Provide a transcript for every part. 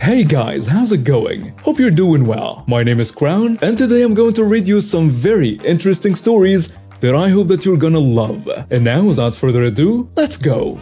Hey guys, how's it going? Hope you're doing well. My name is Crown, and today I'm going to read you some very interesting stories that I hope that you're gonna love. And now, without further ado, let's go!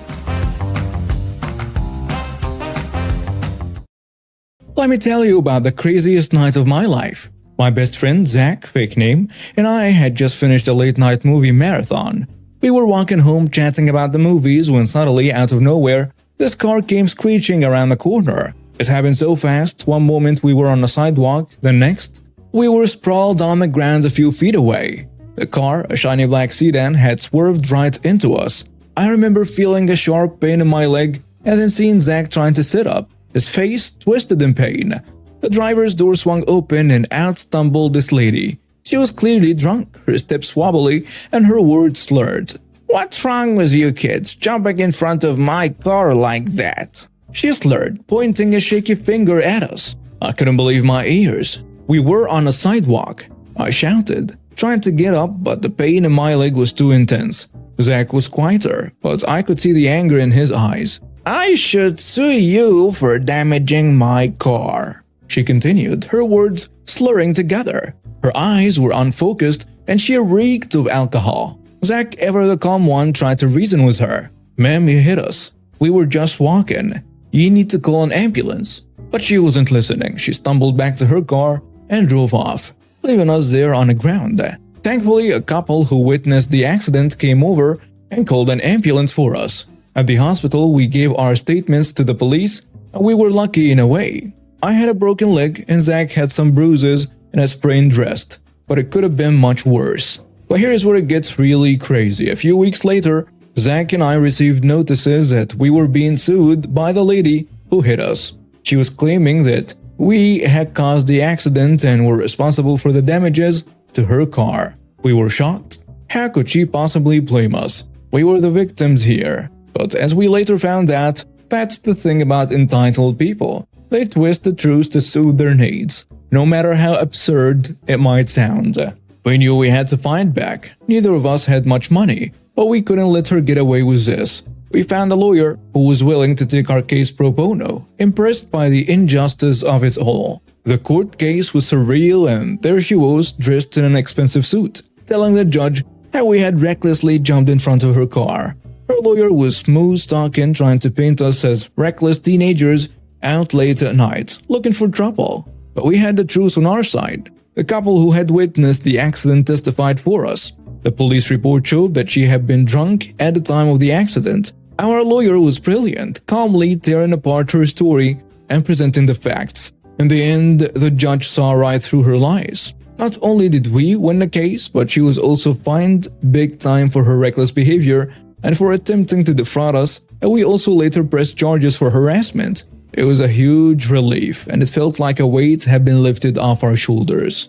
Let me tell you about the craziest night of my life. My best friend, Zach, fake name, and I had just finished a late-night movie marathon. We were walking home chatting about the movies when suddenly, out of nowhere, this car came screeching around the corner. It happened so fast, one moment we were on a sidewalk, the next, we were sprawled on the ground a few feet away. The car, a shiny black sedan, had swerved right into us. I remember feeling a sharp pain in my leg and then seeing Zach trying to sit up, his face twisted in pain. The driver's door swung open and out stumbled this lady. She was clearly drunk, her steps wobbly, and her words slurred. "What's wrong with you kids, jumping in front of my car like that?" She slurred, pointing a shaky finger at us. I couldn't believe my ears. We were on a sidewalk. I shouted, trying to get up, but the pain in my leg was too intense. Zach was quieter, but I could see the anger in his eyes. "I should sue you for damaging my car," she continued, her words slurring together. Her eyes were unfocused and she reeked of alcohol. Zach, ever the calm one, tried to reason with her. "Ma'am, you hit us. We were just walking. You need to call an ambulance." But she wasn't listening. She stumbled back to her car and drove off, leaving us there on the ground. Thankfully, a couple who witnessed the accident came over and called an ambulance for us. At the hospital, we gave our statements to the police, and we were lucky in a way. I had a broken leg and Zach had some bruises and a sprained wrist, but it could have been much worse. But here's where it gets really crazy. A few weeks later, Zach and I received notices that we were being sued by the lady who hit us. She was claiming that we had caused the accident and were responsible for the damages to her car. We were shocked. How could she possibly blame us? We were the victims here. But as we later found out, that's the thing about entitled people. They twist the truth to suit their needs, no matter how absurd it might sound. We knew we had to fight back. Neither of us had much money, but we couldn't let her get away with this. We found a lawyer who was willing to take our case pro bono, impressed by the injustice of it all. The court case was surreal, and there she was, dressed in an expensive suit, telling the judge how we had recklessly jumped in front of her car. Her lawyer was smooth-talking, trying to paint us as reckless teenagers out late at night, looking for trouble. But we had the truth on our side. The couple who had witnessed the accident testified for us. The police report showed that she had been drunk at the time of the accident. Our lawyer was brilliant, calmly tearing apart her story and presenting the facts. In the end, the judge saw right through her lies. Not only did we win the case, but she was also fined big time for her reckless behavior and for attempting to defraud us, and we also later pressed charges for harassment. It was a huge relief, and it felt like a weight had been lifted off our shoulders.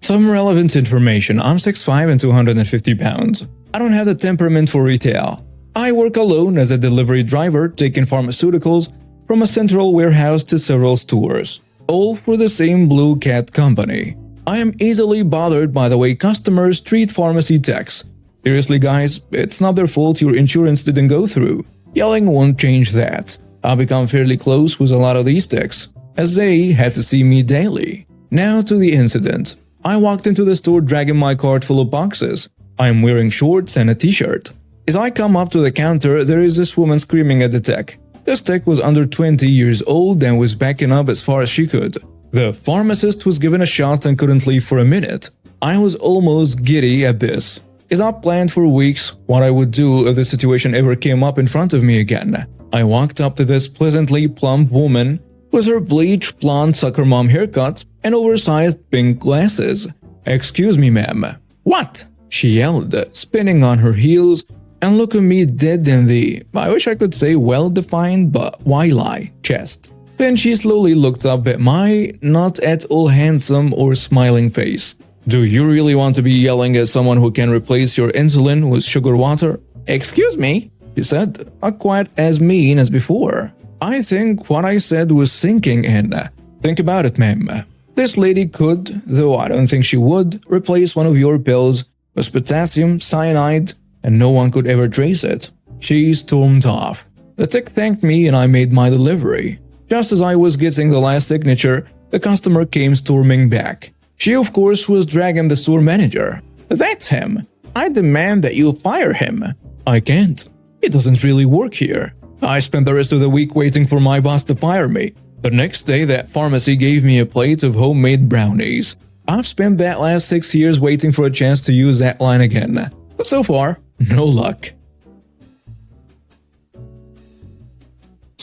Some relevant information. I'm 6'5" and 250 pounds. I don't have the temperament for retail. I work alone as a delivery driver, taking pharmaceuticals from a central warehouse to several stores, all for the same Blue Cat company. I am easily bothered by the way customers treat pharmacy techs. Seriously guys, it's not their fault your insurance didn't go through. Yelling won't change that. I've become fairly close with a lot of these techs, as they have to see me daily. Now to the incident. I walked into the store dragging my cart full of boxes. I am wearing shorts and a t-shirt. As I come up to the counter, there is this woman screaming at the tech. This tech was under 20 years old and was backing up as far as she could. The pharmacist was given a shot and couldn't leave for a minute. I was almost giddy at this. As I planned for weeks what I would do if the situation ever came up in front of me again. I walked up to this pleasantly plump woman with her bleached blonde soccer mom haircut and oversized pink glasses. "Excuse me, ma'am." "What?" she yelled, spinning on her heels and looking me dead in the, I wish I could say well-defined, but why lie, chest. Then she slowly looked up at my not at all handsome or smiling face. "Do you really want to be yelling at someone who can replace your insulin with sugar water?" "Excuse me," she said, not quite as mean as before. I think what I said was sinking in. Think about it, ma'am. This lady could, though I don't think she would, replace one of your pills with potassium cyanide and no one could ever trace it. She stormed off. The tech thanked me and I made my delivery. Just as I was getting the last signature, the customer came storming back. She, of course, was dragging the store manager. "That's him. I demand that you fire him." "I can't. It doesn't really work here." I spent the rest of the week waiting for my boss to fire me. The next day, that pharmacy gave me a plate of homemade brownies. I've spent that last 6 years waiting for a chance to use that line again. But so far, no luck.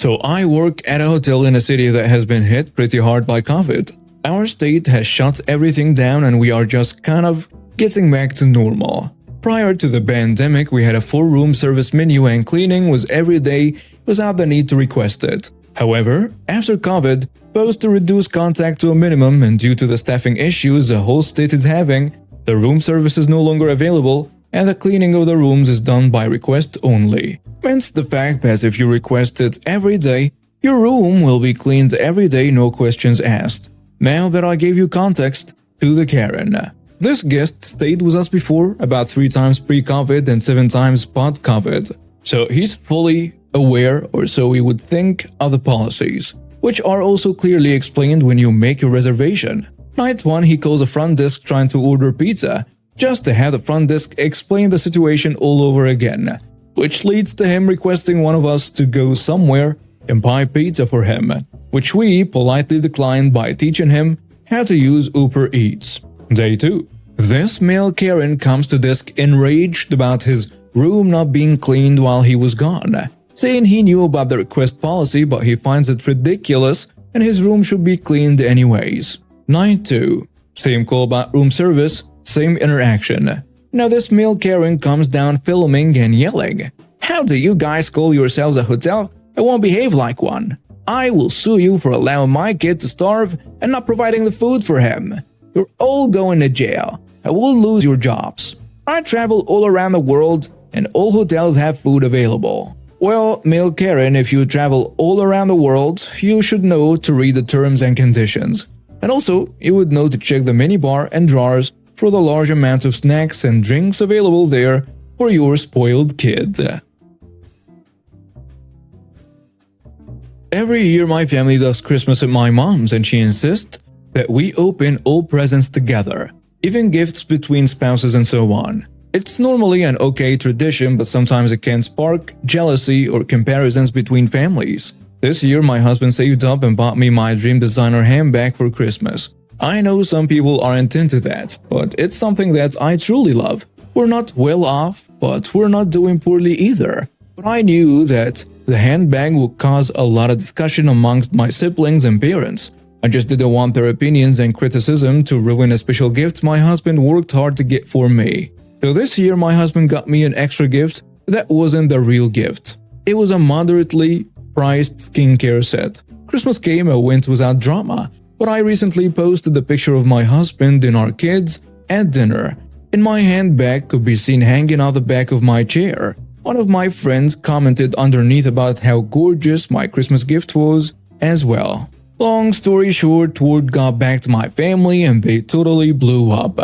So I work at a hotel in a city that has been hit pretty hard by COVID. Our state has shut everything down and we are just kind of getting back to normal. Prior to the pandemic, we had a full room service menu and cleaning was every day without the need to request it. However, after COVID, posed to reduce contact to a minimum and due to the staffing issues the whole state is having, the room service is no longer available and the cleaning of the rooms is done by request only. Hence the fact that if you request it every day, your room will be cleaned every day, no questions asked. Now that I gave you context, to the Karen. This guest stayed with us before, about 3 times pre-COVID and 7 times post-COVID. So he's fully aware, or so we would think, of the policies, which are also clearly explained when you make your reservation. Night 1, he calls the front desk trying to order pizza, just to have the front desk explain the situation all over again, which leads to him requesting one of us to go somewhere and buy pizza for him, which we politely declined by teaching him how to use Uber Eats. Day 2. This male Karen comes to desk enraged about his room not being cleaned while he was gone, saying he knew about the request policy but he finds it ridiculous and his room should be cleaned anyways. Night 2. Same call about room service, same interaction. Now this male Karen comes down filming and yelling, "How do you guys call yourselves a hotel and won't behave like one? I will sue you for allowing my kid to starve and not providing the food for him. You're all going to jail. I will lose your jobs. I travel all around the world and all hotels have food available." Well, male Karen, if you travel all around the world, you should know to read the terms and conditions. And also, you would know to check the minibar and drawers for the large amount of snacks and drinks available there for your spoiled kid. Every year my family does Christmas at my mom's and she insists that we open all presents together, even gifts between spouses and so on. It's normally an okay tradition, but sometimes it can spark jealousy or comparisons between families. This year my husband saved up and bought me my dream designer handbag for Christmas. I know some people aren't into that, but it's something that I truly love. We're not well off, but we're not doing poorly either. But I knew that the handbag would cause a lot of discussion amongst my siblings and parents. I just didn't want their opinions and criticism to ruin a special gift my husband worked hard to get for me. So this year my husband got me an extra gift that wasn't the real gift. It was a moderately priced skincare set. Christmas came and went without drama, but I recently posted the picture of my husband and our kids at dinner. And my handbag could be seen hanging out the back of my chair. One of my friends commented underneath about how gorgeous my Christmas gift was as well. Long story short, word got back to my family and they totally blew up.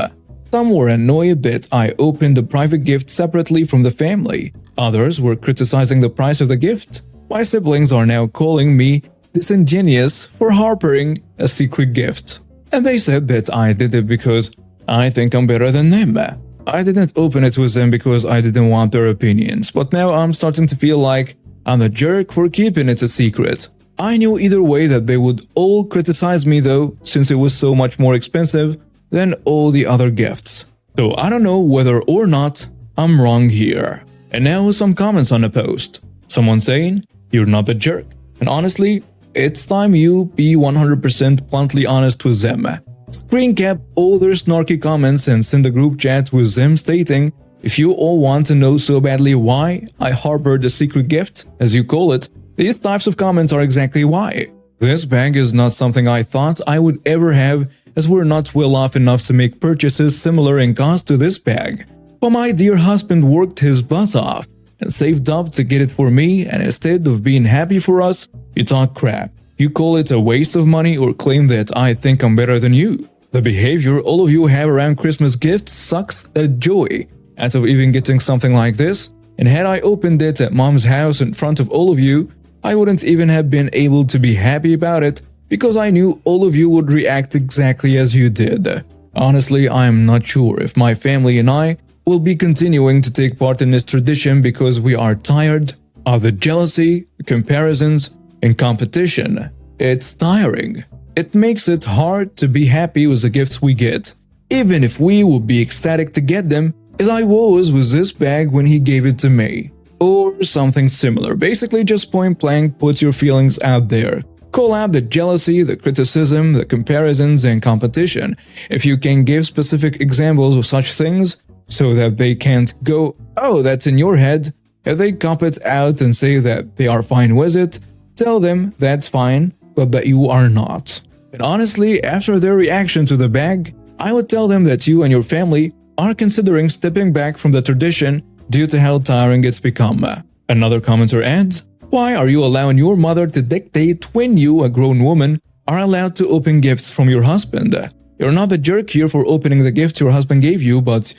Some were annoyed that I opened the private gift separately from the family. Others were criticizing the price of the gift. My siblings are now calling me disingenuous for harboring a secret gift. And they said that I did it because I think I'm better than them. I didn't open it with them because I didn't want their opinions, but now I'm starting to feel like I'm the jerk for keeping it a secret. I knew either way that they would all criticize me though, since it was so much more expensive than all the other gifts. So I don't know whether or not I'm wrong here. And now some comments on the post. Someone saying, "You're not the jerk." And honestly, it's time you be 100% bluntly honest with them. Screen cap all their snarky comments and send a group chat with them stating, "If you all want to know so badly why I harbored a secret gift, as you call it, these types of comments are exactly why. This bag is not something I thought I would ever have, as we're not well off enough to make purchases similar in cost to this bag. But my dear husband worked his butt off and saved up to get it for me, and instead of being happy for us, you talk crap. You call it a waste of money or claim that I think I'm better than you. The behavior all of you have around Christmas gifts sucks a joy. Out of even getting something like this, And had I opened it at mom's house in front of all of you, I wouldn't even have been able to be happy about it because I knew all of you would react exactly as you did. Honestly, I am not sure if my family and I will be continuing to take part in this tradition because we are tired of the jealousy, comparisons, and competition. It's tiring. It makes it hard to be happy with the gifts we get, even if we would be ecstatic to get them, as I was with this bag when he gave it to me. Or something similar. Basically, just point blank put your feelings out there. Call out the jealousy, the criticism, the comparisons, and competition. If you can give specific examples of such things, so that they can't go, "Oh, that's in your head." If they cop it out and say that they are fine with it, tell them that's fine, but that you are not. And honestly, after their reaction to the bag, I would tell them that you and your family are considering stepping back from the tradition due to how tiring it's become. Another commenter adds, "Why are you allowing your mother to dictate when you, a grown woman, are allowed to open gifts from your husband? You're not the jerk here for opening the gift your husband gave you, but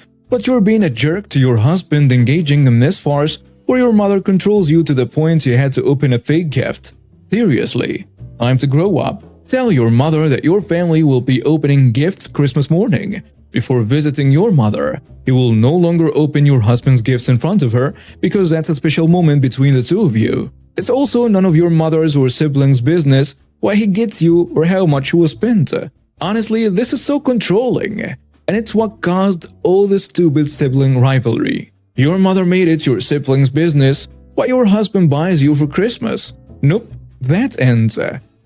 you're being a jerk to your husband engaging in this farce where your mother controls you to the point you had to open a fake gift. Seriously, time to grow up. Tell your mother that your family will be opening gifts Christmas morning. Before visiting your mother, you will no longer open your husband's gifts in front of her because that's a special moment between the two of you. It's also none of your mother's or siblings' business why he gets you or how much he will spend. Honestly, this is so controlling, and it's what caused all this stupid sibling rivalry. Your mother made it your sibling's business what your husband buys you for Christmas. Nope, that ends.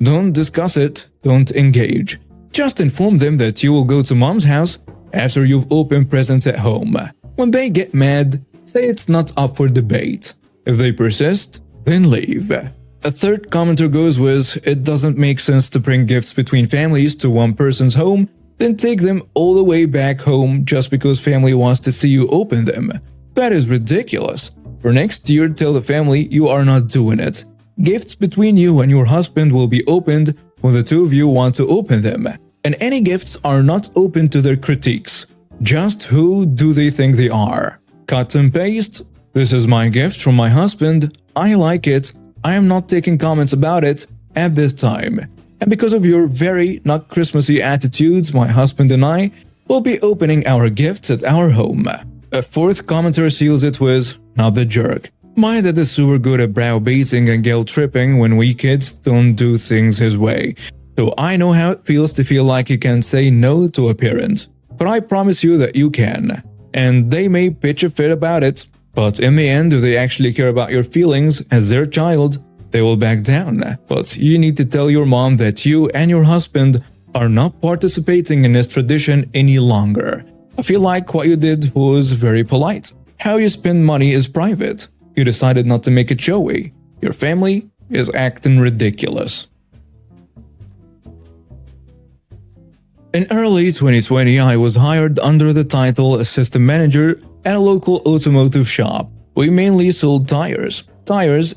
Don't discuss it, don't engage. Just inform them that you will go to mom's house after you've opened presents at home. When they get mad, say it's not up for debate. If they persist, then leave. A third commenter goes with, "It doesn't make sense to bring gifts between families to one person's home, then take them all the way back home just because family wants to see you open them. That is ridiculous. For next year, tell the family you are not doing it. Gifts between you and your husband will be opened when the two of you want to open them. And any gifts are not open to their critiques. Just who do they think they are? Cut and paste. This is my gift from my husband. I like it. I am not taking comments about it at this time. And because of your very not Christmassy attitudes, my husband and I will be opening our gifts at our home." A fourth commenter seals it with, "Not the jerk. My dad is super good at browbeating and guilt tripping when we kids don't do things his way. So I know how it feels to feel like you can say no to a parent. But I promise you that you can. And they may pitch a fit about it, but in the end, if they actually care about your feelings as their child, they will back down. But you need to tell your mom that you and your husband are not participating in this tradition any longer. I feel like what you did was very polite. How you spend money is private. You decided not to make it showy. Your family is acting ridiculous." In early 2020, I was hired under the title Assistant Manager at a local automotive shop. We mainly sold tires,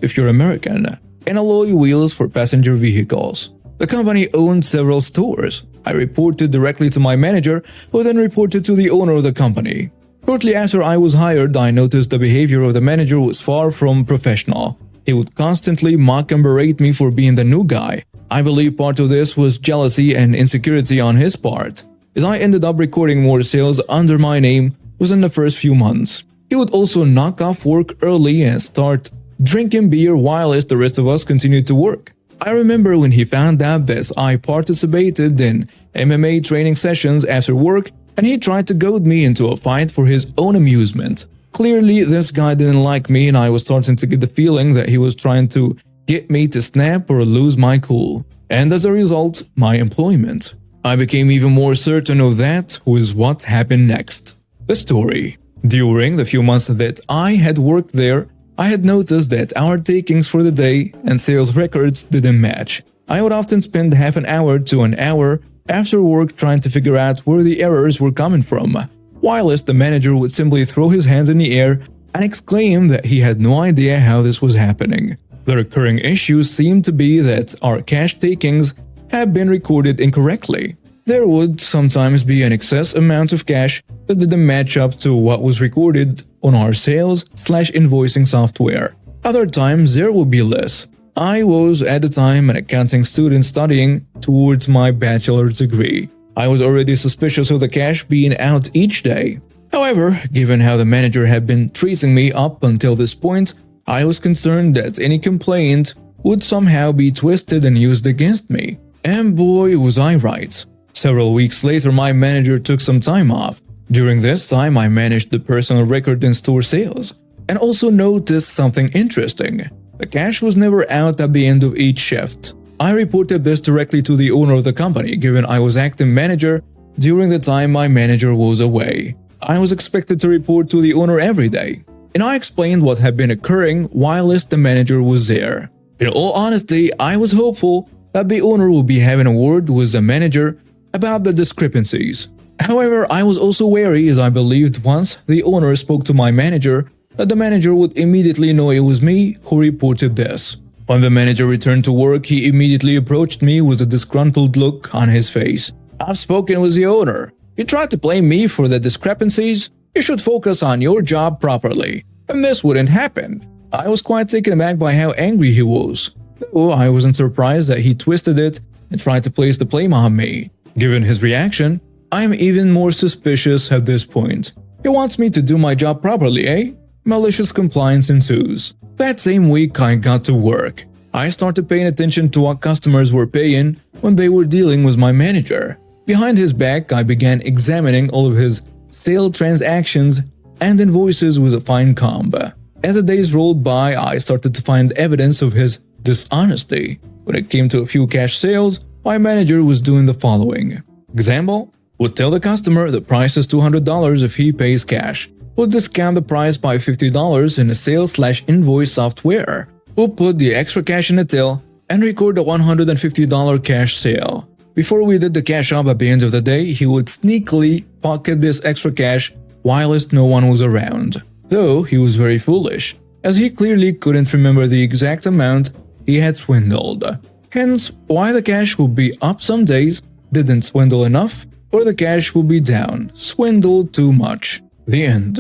if you're American, and alloy wheels for passenger vehicles. The company owned several stores. I reported directly to my manager, who then reported to the owner of the company. Shortly after I was hired, I noticed the behavior of the manager was far from professional. He would constantly mock and berate me for being the new guy. I believe part of this was jealousy and insecurity on his part, as I ended up recording more sales under my name within the first few months. He would also knock off work early and start drinking beer while the rest of us continued to work. I remember when he found out that I participated in MMA training sessions after work, and he tried to goad me into a fight for his own amusement. Clearly, this guy didn't like me, and I was starting to get the feeling that he was trying to get me to snap or lose my cool. And as a result, my employment. I became even more certain of that was what happened next. The story. During the few months that I had worked there, I had noticed that our takings for the day and sales records didn't match. I would often spend half an hour to an hour after work trying to figure out where the errors were coming from, whilst the manager would simply throw his hands in the air and exclaim that he had no idea how this was happening. The recurring issue seemed to be that our cash takings had been recorded incorrectly. There would sometimes be an excess amount of cash that didn't match up to what was recorded on our sales/invoicing software. Other times there would be less. I was at the time an accounting student studying towards my bachelor's degree. I was already suspicious of the cash being out each day. However, given how the manager had been treating me up until this point, I was concerned that any complaint would somehow be twisted and used against me. And boy, was I right. Several weeks later, my manager took some time off. During this time, I managed the personal record in store sales and also noticed something interesting. The cash was never out at the end of each shift. I reported this directly to the owner of the company, given I was acting manager during the time my manager was away. I was expected to report to the owner every day, and I explained what had been occurring whilst the manager was there. In all honesty, I was hopeful that the owner would be having a word with the manager about the discrepancies. However, I was also wary, as I believed once the owner spoke to my manager that the manager would immediately know it was me who reported this. When the manager returned to work, he immediately approached me with a disgruntled look on his face. "I've spoken with the owner. You tried to blame me for the discrepancies? You should focus on your job properly, and this wouldn't happen." I was quite taken aback by how angry he was, though I wasn't surprised that he twisted it and tried to place the blame on me. Given his reaction, I am even more suspicious at this point. He wants me to do my job properly, eh? Malicious compliance ensues. That same week I got to work. I started paying attention to what customers were paying when they were dealing with my manager. Behind his back, I began examining all of his sale transactions and invoices with a fine comb. As the days rolled by, I started to find evidence of his dishonesty. When it came to a few cash sales, my manager was doing the following. Example, would tell the customer the price is $200 if he pays cash. Would discount the price by $50 in a sales/invoice software. Would put the extra cash in a till and record a $150 cash sale. Before we did the cash up at the end of the day, he would sneakily pocket this extra cash whilst no one was around. Though he was very foolish, as he clearly couldn't remember the exact amount he had swindled. Hence, why the cash would be up some days, didn't swindle enough, or the cash would be down, swindled too much. The end.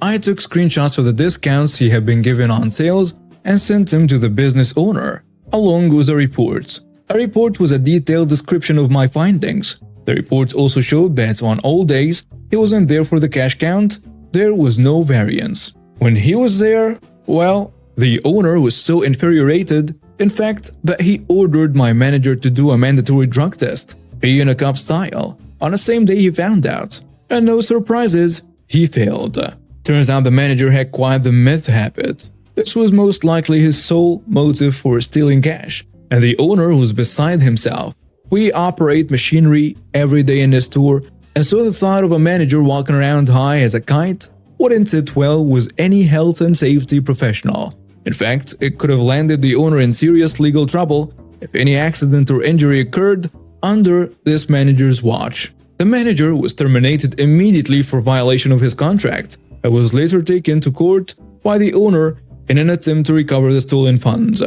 I took screenshots of the discounts he had been given on sales and sent them to the business owner, along with a report. A report was a detailed description of my findings. The report also showed that on all days he wasn't there for the cash count, there was no variance. When he was there, well, the owner was so infuriated, in fact, that he ordered my manager to do a mandatory drug test, he in a cop style, on the same day he found out. And no surprises, he failed. Turns out the manager had quite the meth habit. This was most likely his sole motive for stealing cash, and the owner was beside himself. We operate machinery every day in this store, and so the thought of a manager walking around high as a kite wouldn't sit well with any health and safety professional. In fact, it could have landed the owner in serious legal trouble if any accident or injury occurred under this manager's watch. The manager was terminated immediately for violation of his contract and was later taken to court by the owner in an attempt to recover the stolen funds.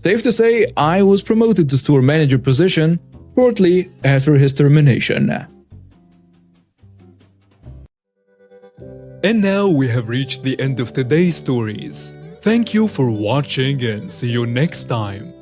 Safe to say, I was promoted to store manager position shortly after his termination. And now we have reached the end of today's stories. Thank you for watching and see you next time.